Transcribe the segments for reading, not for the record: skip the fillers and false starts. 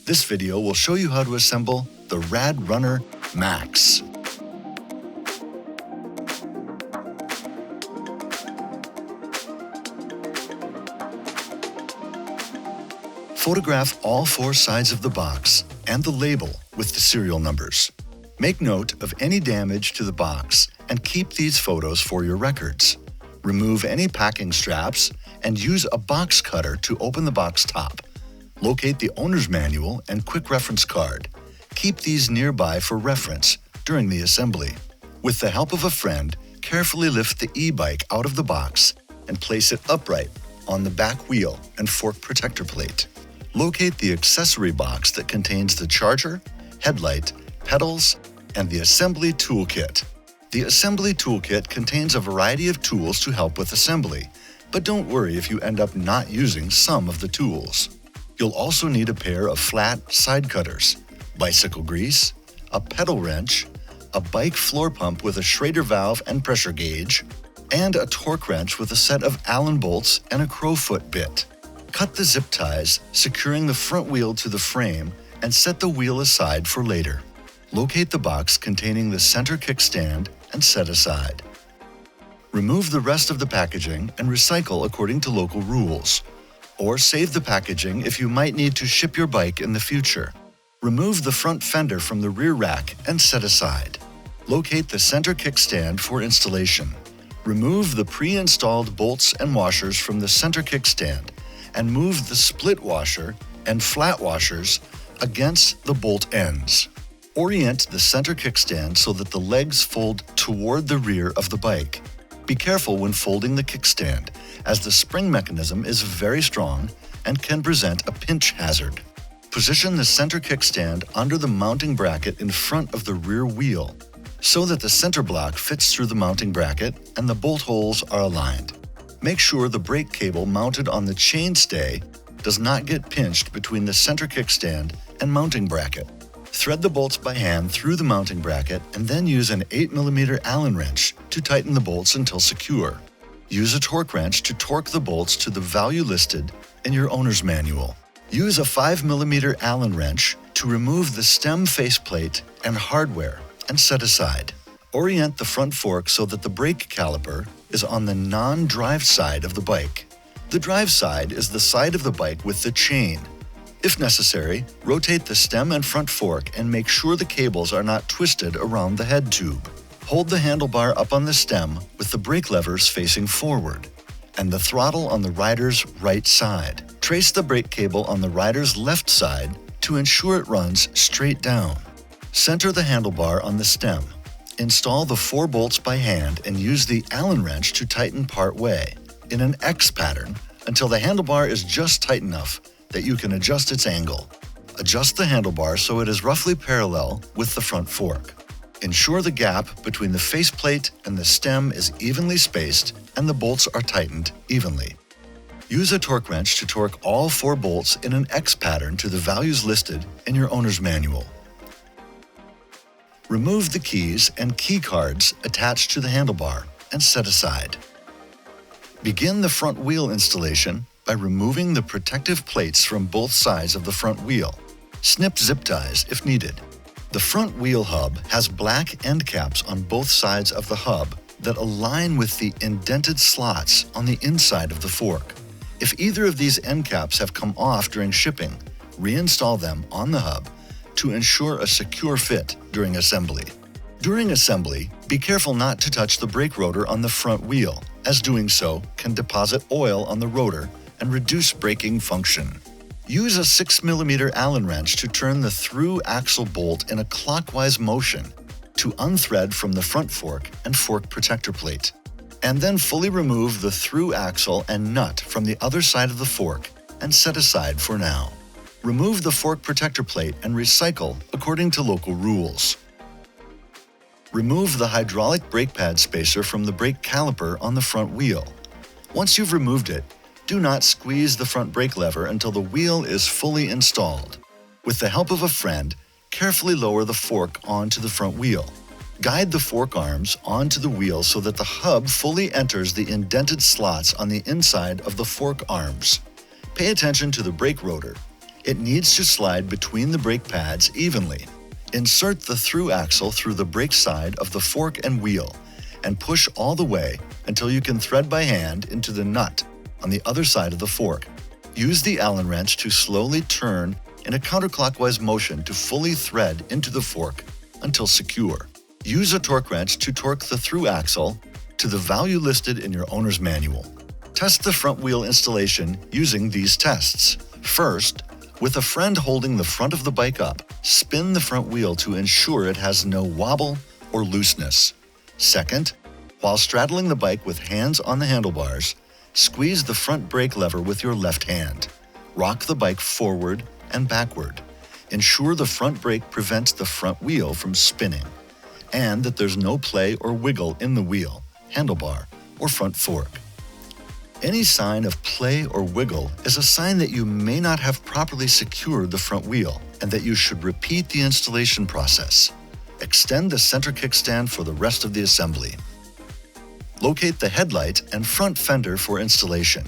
This video will show you how to assemble the RadRunner Max. Photograph all 4 sides of the box and the label with the serial numbers. Make note of any damage to the box and keep these photos for your records. Remove any packing straps and use a box cutter to open the box top. Locate the owner's manual and quick reference card. Keep these nearby for reference during the assembly. With the help of a friend, carefully lift the e-bike out of the box and place it upright on the back wheel and fork protector plate. Locate the accessory box that contains the charger, headlight, pedals, and the assembly toolkit. The assembly toolkit contains a variety of tools to help with assembly, but don't worry if you end up not using some of the tools. You'll also need a pair of flat side cutters, bicycle grease, a pedal wrench, a bike floor pump with a Schrader valve and pressure gauge, and a torque wrench with a set of Allen bolts and a crowfoot bit. Cut the zip ties, securing the front wheel to the frame, and set the wheel aside for later. Locate the box containing the center kickstand and set aside. Remove the rest of the packaging and recycle according to local rules. Or save the packaging if you might need to ship your bike in the future. Remove the front fender from the rear rack and set aside. Locate the center kickstand for installation. Remove the pre-installed bolts and washers from the center kickstand and move the split washer and flat washers against the bolt ends. Orient the center kickstand so that the legs fold toward the rear of the bike. Be careful when folding the kickstand, as the spring mechanism is very strong and can present a pinch hazard. Position the center kickstand under the mounting bracket in front of the rear wheel, so that the center block fits through the mounting bracket and the bolt holes are aligned. Make sure the brake cable mounted on the chainstay does not get pinched between the center kickstand and mounting bracket. Thread the bolts by hand through the mounting bracket and then use an 8mm Allen wrench to tighten the bolts until secure. Use a torque wrench to torque the bolts to the value listed in your owner's manual. Use a 5mm Allen wrench to remove the stem faceplate and hardware and set aside. Orient the front fork so that the brake caliper is on the non-drive side of the bike. The drive side is the side of the bike with the chain. If necessary, rotate the stem and front fork and make sure the cables are not twisted around the head tube. Hold the handlebar up on the stem with the brake levers facing forward and the throttle on the rider's right side. Trace the brake cable on the rider's left side to ensure it runs straight down. Center the handlebar on the stem. Install the 4 bolts by hand and use the Allen wrench to tighten part way in an X pattern until the handlebar is just tight enough that you can adjust its angle. Adjust the handlebar so it is roughly parallel with the front fork. Ensure the gap between the faceplate and the stem is evenly spaced and the bolts are tightened evenly. Use a torque wrench to torque all 4 bolts in an X pattern to the values listed in your owner's manual. Remove the keys and key cards attached to the handlebar and set aside. Begin the front wheel installation by removing the protective plates from both sides of the front wheel. Snip zip ties if needed. The front wheel hub has black end caps on both sides of the hub that align with the indented slots on the inside of the fork. If either of these end caps have come off during shipping, reinstall them on the hub to ensure a secure fit during assembly. During assembly, be careful not to touch the brake rotor on the front wheel, as doing so can deposit oil on the rotor and reduce braking function. Use a 6mm Allen wrench to turn the through axle bolt in a clockwise motion to unthread from the front fork and fork protector plate, and then fully remove the through axle and nut from the other side of the fork and set aside for now. Remove the fork protector plate and recycle according to local rules. Remove the hydraulic brake pad spacer from the brake caliper on the front wheel. Once you've removed it, do not squeeze the front brake lever until the wheel is fully installed. With the help of a friend, carefully lower the fork onto the front wheel. Guide the fork arms onto the wheel so that the hub fully enters the indented slots on the inside of the fork arms. Pay attention to the brake rotor. It needs to slide between the brake pads evenly. Insert the through axle through the brake side of the fork and wheel and push all the way until you can thread by hand into the nut on the other side of the fork. Use the Allen wrench to slowly turn in a counterclockwise motion to fully thread into the fork until secure. Use a torque wrench to torque the through axle to the value listed in your owner's manual. Test the front wheel installation using these tests. First, with a friend holding the front of the bike up, spin the front wheel to ensure it has no wobble or looseness. Second, while straddling the bike with hands on the handlebars, squeeze the front brake lever with your left hand. Rock the bike forward and backward. Ensure the front brake prevents the front wheel from spinning, and that there's no play or wiggle in the wheel, handlebar, or front fork. Any sign of play or wiggle is a sign that you may not have properly secured the front wheel and that you should repeat the installation process. Extend the center kickstand for the rest of the assembly. Locate the headlight and front fender for installation.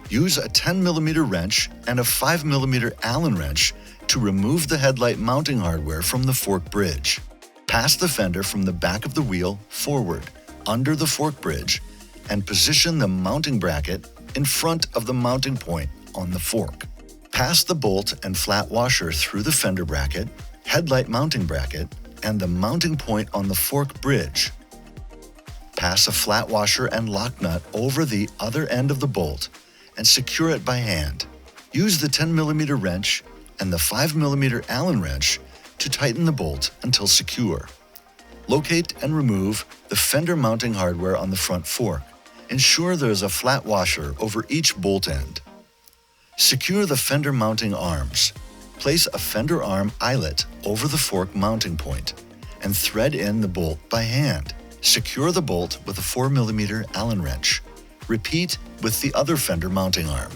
Use a 10mm wrench and a 5mm Allen wrench to remove the headlight mounting hardware from the fork bridge. Pass the fender from the back of the wheel forward, under the fork bridge, and position the mounting bracket in front of the mounting point on the fork. Pass the bolt and flat washer through the fender bracket, headlight mounting bracket, and the mounting point on the fork bridge. Pass a flat washer and lock nut over the other end of the bolt and secure it by hand. Use the 10mm wrench and the 5mm Allen wrench to tighten the bolt until secure. Locate and remove the fender mounting hardware on the front fork. Ensure there is a flat washer over each bolt end. Secure the fender mounting arms. Place a fender arm eyelet over the fork mounting point and thread in the bolt by hand. Secure the bolt with a 4mm Allen wrench. Repeat with the other fender mounting arm.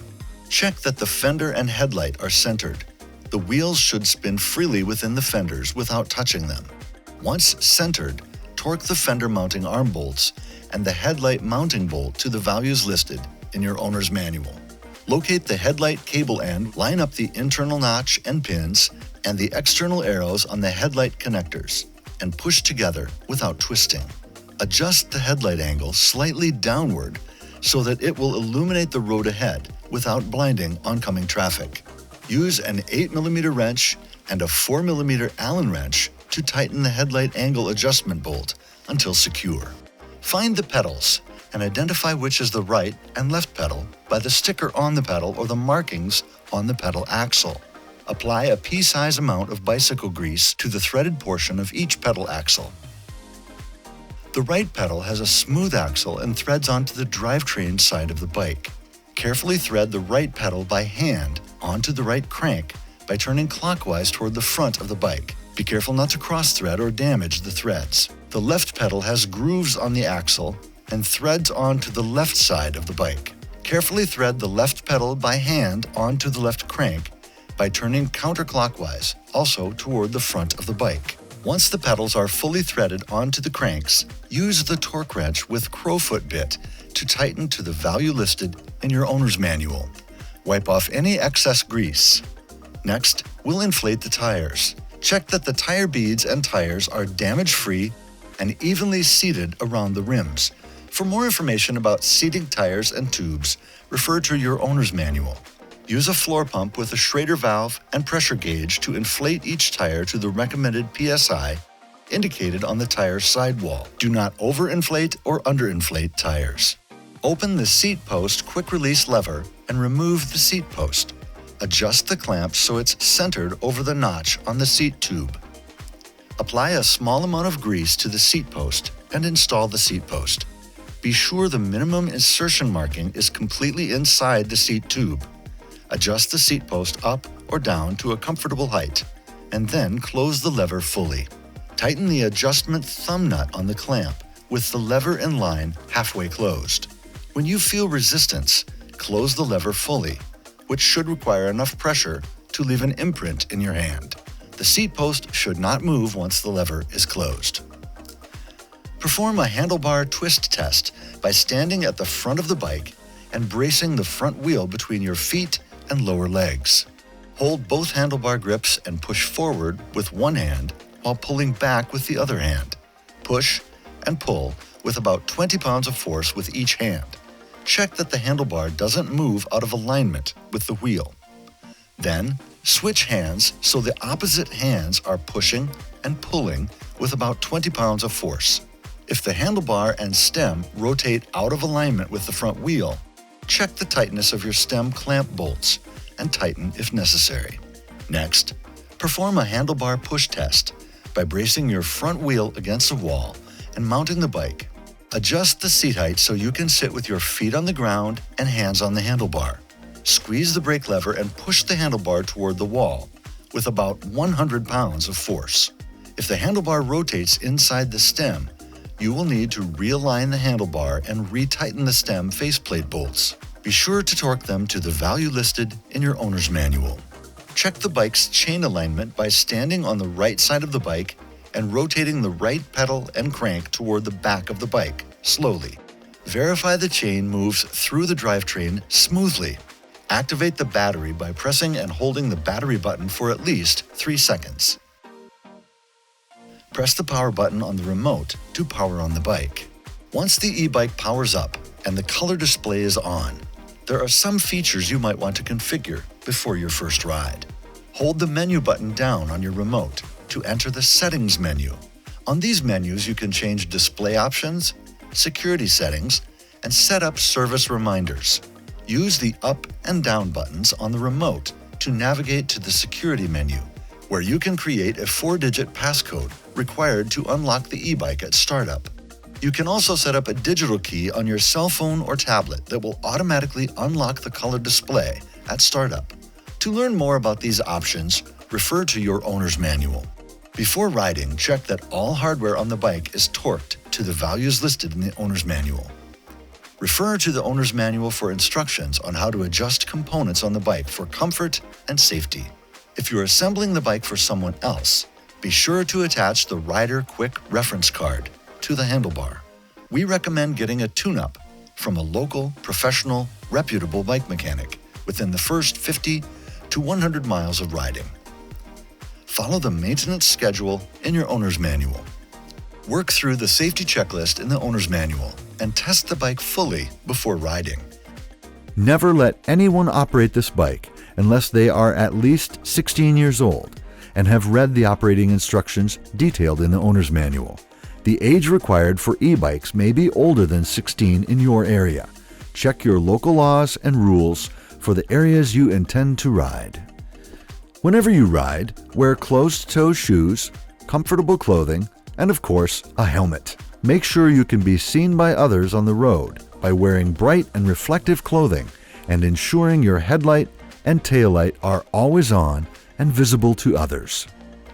Check that the fender and headlight are centered. The wheels should spin freely within the fenders without touching them. Once centered, torque the fender mounting arm bolts and the headlight mounting bolt to the values listed in your owner's manual. Locate the headlight cable end, line up the internal notch and pins and the external arrows on the headlight connectors, and push together without twisting. Adjust the headlight angle slightly downward so that it will illuminate the road ahead without blinding oncoming traffic. Use an 8mm wrench and a 4mm Allen wrench to tighten the headlight angle adjustment bolt until secure. Find the pedals and identify which is the right and left pedal by the sticker on the pedal or the markings on the pedal axle. Apply a pea-size amount of bicycle grease to the threaded portion of each pedal axle. The right pedal has a smooth axle and threads onto the drivetrain side of the bike. Carefully thread the right pedal by hand onto the right crank by turning clockwise toward the front of the bike. Be careful not to cross-thread or damage the threads. The left pedal has grooves on the axle and threads onto the left side of the bike. Carefully thread the left pedal by hand onto the left crank by turning counterclockwise, also toward the front of the bike. Once the pedals are fully threaded onto the cranks, use the torque wrench with crowfoot bit to tighten to the value listed in your owner's manual. Wipe off any excess grease. Next, we'll inflate the tires. Check that the tire beads and tires are damage-free and evenly seated around the rims. For more information about seating tires and tubes, refer to your owner's manual. Use a floor pump with a Schrader valve and pressure gauge to inflate each tire to the recommended PSI indicated on the tire's sidewall. Do not overinflate or underinflate tires. Open the seat post quick release lever and remove the seat post. Adjust the clamp so it's centered over the notch on the seat tube. Apply a small amount of grease to the seat post and install the seat post. Be sure the minimum insertion marking is completely inside the seat tube. Adjust the seat post up or down to a comfortable height, and then close the lever fully. Tighten the adjustment thumb nut on the clamp with the lever in line halfway closed. When you feel resistance, close the lever fully, which should require enough pressure to leave an imprint in your hand. The seat post should not move once the lever is closed. Perform a handlebar twist test by standing at the front of the bike and bracing the front wheel between your feet and lower legs. Hold both handlebar grips and push forward with one hand while pulling back with the other hand. Push and pull with about 20 pounds of force with each hand. Check that the handlebar doesn't move out of alignment with the wheel. Then, switch hands so the opposite hands are pushing and pulling with about 20 pounds of force. If the handlebar and stem rotate out of alignment with the front wheel, check the tightness of your stem clamp bolts and tighten if necessary. Next, perform a handlebar push test by bracing your front wheel against a wall and mounting the bike. Adjust the seat height so you can sit with your feet on the ground and hands on the handlebar. Squeeze the brake lever and push the handlebar toward the wall with about 100 pounds of force. If the handlebar rotates inside the stem, you will need to realign the handlebar and retighten the stem faceplate bolts. Be sure to torque them to the value listed in your owner's manual. Check the bike's chain alignment by standing on the right side of the bike and rotating the right pedal and crank toward the back of the bike, slowly. Verify the chain moves through the drivetrain smoothly. Activate the battery by pressing and holding the battery button for at least 3 seconds. Press the power button on the remote to power on the bike. Once the e-bike powers up and the color display is on, there are some features you might want to configure before your first ride. Hold the menu button down on your remote to enter the Settings menu. On these menus, you can change display options, security settings, and set up service reminders. Use the up and down buttons on the remote to navigate to the security menu, where you can create a 4-digit passcode required to unlock the e-bike at startup. You can also set up a digital key on your cell phone or tablet that will automatically unlock the color display at startup. To learn more about these options, refer to your owner's manual. Before riding, check that all hardware on the bike is torqued to the values listed in the owner's manual. Refer to the owner's manual for instructions on how to adjust components on the bike for comfort and safety. If you're assembling the bike for someone else, be sure to attach the Rider Quick Reference Card to the handlebar. We recommend getting a tune-up from a local, professional, reputable bike mechanic within the first 50 to 100 miles of riding. Follow the maintenance schedule in your owner's manual. Work through the safety checklist in the owner's manual and test the bike fully before riding. Never let anyone operate this bike unless they are at least 16 years old and have read the operating instructions detailed in the owner's manual. The age required for e-bikes may be older than 16 in your area. Check your local laws and rules for the areas you intend to ride. Whenever you ride, wear closed-toe shoes, comfortable clothing, and of course, a helmet. Make sure you can be seen by others on the road by wearing bright and reflective clothing and ensuring your headlight and taillight are always on and visible to others.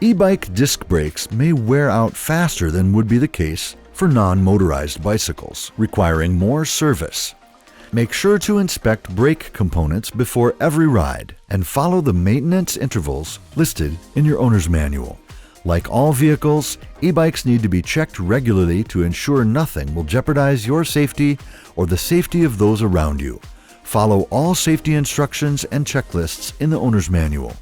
E-bike disc brakes may wear out faster than would be the case for non-motorized bicycles, requiring more service. Make sure to inspect brake components before every ride and follow the maintenance intervals listed in your owner's manual. Like all vehicles, e-bikes need to be checked regularly to ensure nothing will jeopardize your safety or the safety of those around you. Follow all safety instructions and checklists in the owner's manual.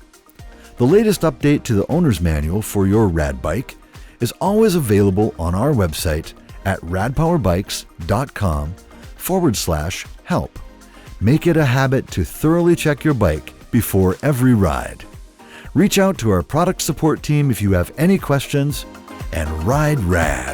The latest update to the owner's manual for your rad bike is always available on our website at radpowerbikes.com/help. Make it a habit to thoroughly check your bike before every ride. Reach out to our product support team if you have any questions, and ride rad.